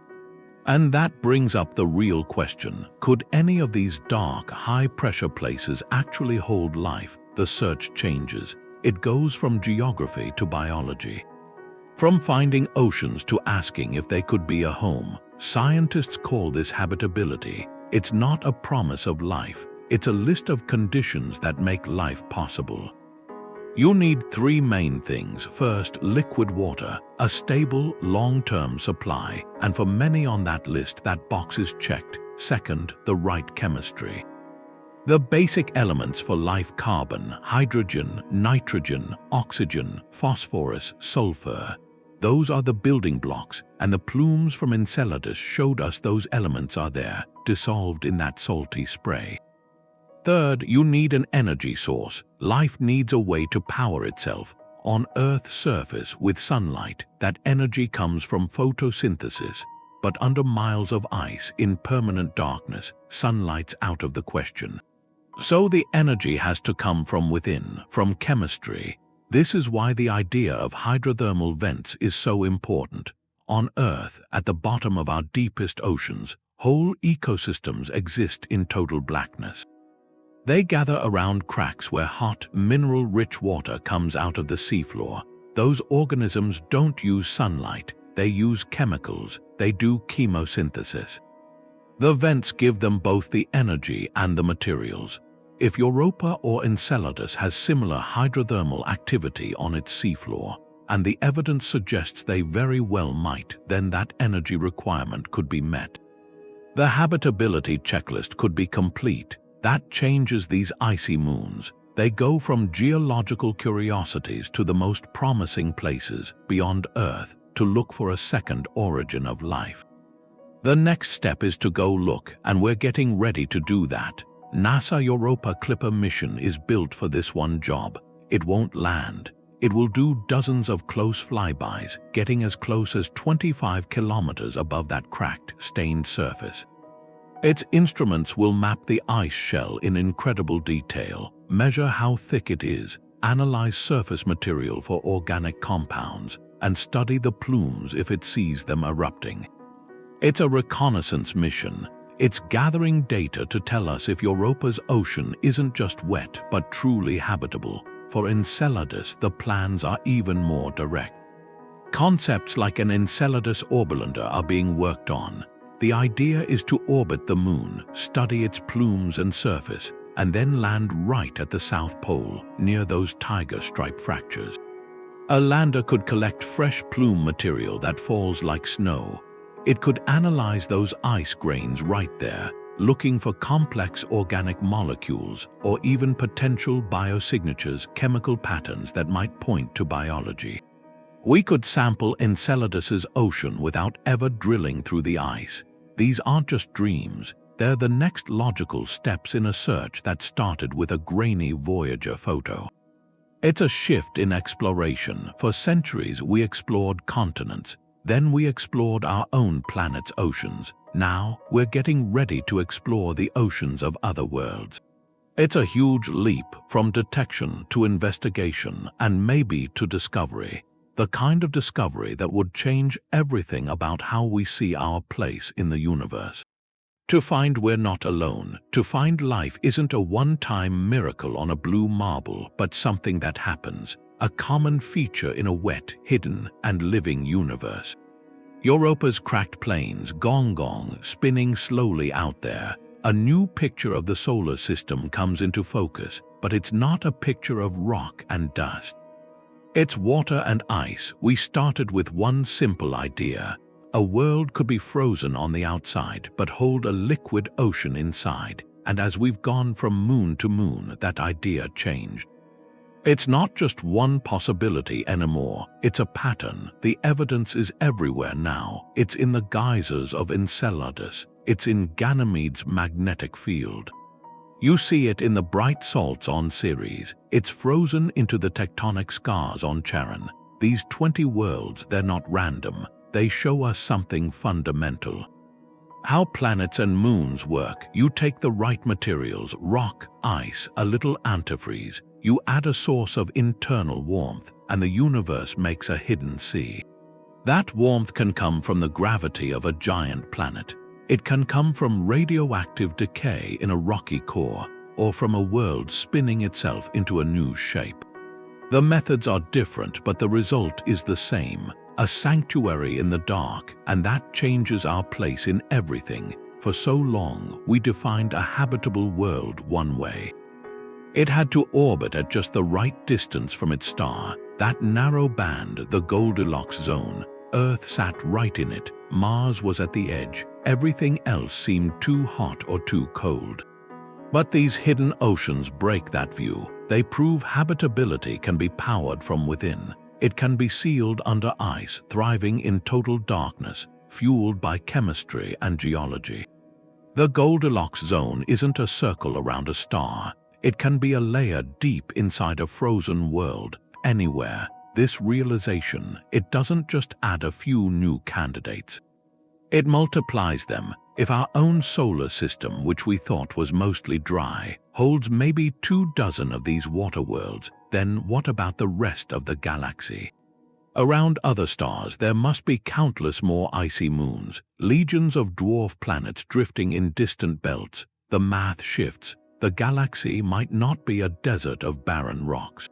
And that brings up the real question. Could any of these dark, high-pressure places actually hold life? The search changes. It goes from geography to biology. From finding oceans to asking if they could be a home. Scientists call this habitability. It's not a promise of life. It's a list of conditions that make life possible. You need three main things. First, liquid water, a stable, long-term supply, and for many on that list, that box is checked. Second, the right chemistry. The basic elements for life: carbon, hydrogen, nitrogen, oxygen, phosphorus, sulfur. Those are the building blocks, and the plumes from Enceladus showed us those elements are there, dissolved in that salty spray. Third, you need an energy source. Life needs a way to power itself. On Earth's surface with sunlight, that energy comes from photosynthesis. But under miles of ice, in permanent darkness, sunlight's out of the question. So the energy has to come from within, from chemistry. This is why the idea of hydrothermal vents is so important. On Earth, at the bottom of our deepest oceans, whole ecosystems exist in total blackness. They gather around cracks where hot, mineral-rich water comes out of the seafloor. Those organisms don't use sunlight, they use chemicals, they do chemosynthesis. The vents give them both the energy and the materials. If Europa or Enceladus has similar hydrothermal activity on its seafloor, and the evidence suggests they very well might, then that energy requirement could be met. The habitability checklist could be complete. That changes these icy moons. They go from geological curiosities to the most promising places beyond Earth to look for a second origin of life. The next step is to go look, and we're getting ready to do that. NASA Europa Clipper mission is built for this one job. It won't land. It will do dozens of close flybys, getting as close as 25 kilometers above that cracked, stained surface. Its instruments will map the ice shell in incredible detail, measure how thick it is, analyze surface material for organic compounds, and study the plumes if it sees them erupting. It's a reconnaissance mission. It's gathering data to tell us if Europa's ocean isn't just wet but truly habitable. For Enceladus, the plans are even more direct. Concepts like an Enceladus orbilander are being worked on. The idea is to orbit the moon, study its plumes and surface, and then land right at the South Pole, near those tiger stripe fractures. A lander could collect fresh plume material that falls like snow. It could analyze those ice grains right there, looking for complex organic molecules or even potential biosignatures, chemical patterns that might point to biology. We could sample Enceladus's ocean without ever drilling through the ice. These aren't just dreams, they're the next logical steps in a search that started with a grainy Voyager photo. It's a shift in exploration. For centuries we explored continents, then we explored our own planet's oceans. Now we're getting ready to explore the oceans of other worlds. It's a huge leap from detection to investigation and maybe to discovery. The kind of discovery that would change everything about how we see our place in the universe. To find we're not alone, to find life isn't a one-time miracle on a blue marble, but something that happens, a common feature in a wet, hidden, and living universe. Europa's cracked plains, gong, spinning slowly out there. A new picture of the solar system comes into focus, but it's not a picture of rock and dust. It's water and ice. We started with one simple idea. A world could be frozen on the outside, but hold a liquid ocean inside. And as we've gone from moon to moon, that idea changed. It's not just one possibility anymore, it's a pattern. The evidence is everywhere now. It's in the geysers of Enceladus. It's in Ganymede's magnetic field. You see it in the bright salts on Ceres. It's frozen into the tectonic scars on Charon. These 20 worlds, they're not random. They show us something fundamental. How planets and moons work. You take the right materials, rock, ice, a little antifreeze. You add a source of internal warmth, and the universe makes a hidden sea. That warmth can come from the gravity of a giant planet. It can come from radioactive decay in a rocky core, or from a world spinning itself into a new shape. The methods are different, but the result is the same. A sanctuary in the dark, and that changes our place in everything. For so long, we defined a habitable world one way. It had to orbit at just the right distance from its star, that narrow band, the Goldilocks zone. Earth sat right in it, Mars was at the edge, everything else seemed too hot or too cold. But these hidden oceans break that view. They prove habitability can be powered from within. It can be sealed under ice, thriving in total darkness, fueled by chemistry and geology. The Goldilocks zone isn't a circle around a star. It can be a layer deep inside a frozen world, anywhere. This realization, it doesn't just add a few new candidates. It multiplies them. If our own solar system, which we thought was mostly dry, holds maybe 24 of these water worlds, then what about the rest of the galaxy? Around other stars, there must be countless more icy moons, legions of dwarf planets drifting in distant belts. The math shifts. The galaxy might not be a desert of barren rocks.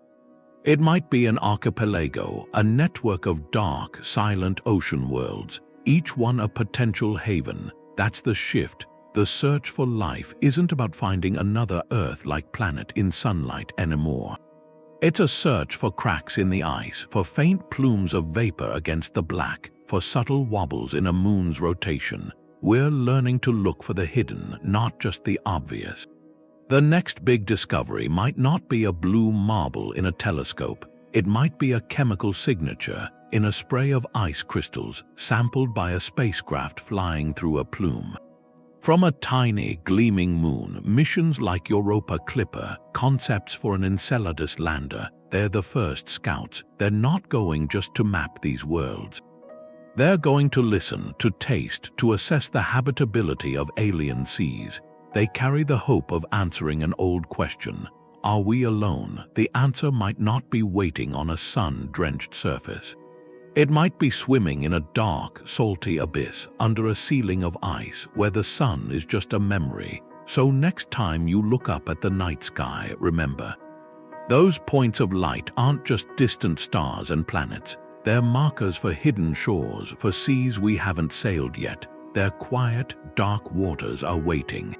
It might be an archipelago, a network of dark, silent ocean worlds, each one a potential haven. That's the shift. The search for life isn't about finding another Earth-like planet in sunlight anymore. It's a search for cracks in the ice, for faint plumes of vapor against the black, for subtle wobbles in a moon's rotation. We're learning to look for the hidden, not just the obvious. The next big discovery might not be a blue marble in a telescope. It might be a chemical signature in a spray of ice crystals sampled by a spacecraft flying through a plume. From a tiny, gleaming moon, missions like Europa Clipper, concepts for an Enceladus lander, they're the first scouts. They're not going just to map these worlds. They're going to listen, to taste, to assess the habitability of alien seas. They carry the hope of answering an old question. Are we alone? The answer might not be waiting on a sun-drenched surface. It might be swimming in a dark, salty abyss under a ceiling of ice where the sun is just a memory. So next time you look up at the night sky, remember, those points of light aren't just distant stars and planets. They're markers for hidden shores, for seas we haven't sailed yet. Their quiet, dark waters are waiting.